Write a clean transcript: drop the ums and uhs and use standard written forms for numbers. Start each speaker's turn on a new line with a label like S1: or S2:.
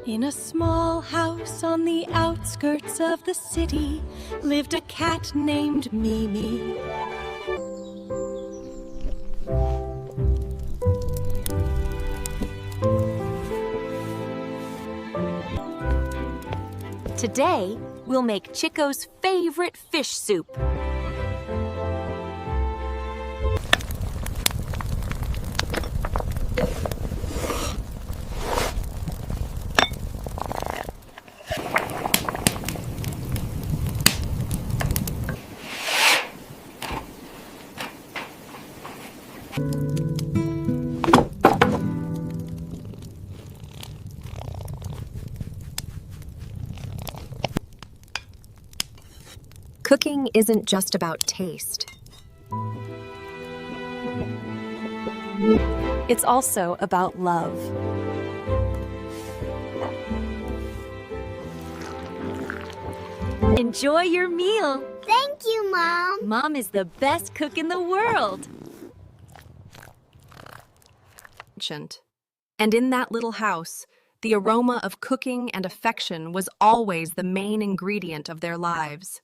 S1: In a small house on the outskirts of the city lived a cat named Mimi.
S2: Today, we'll make Chico's favorite fish soup. Cooking isn't just about taste. It's also about love. Enjoy your meal.
S3: Thank you, Mom.
S2: Mom is the best cook in the world. And in that little house, the aroma of cooking and affection was always the main ingredient of their lives.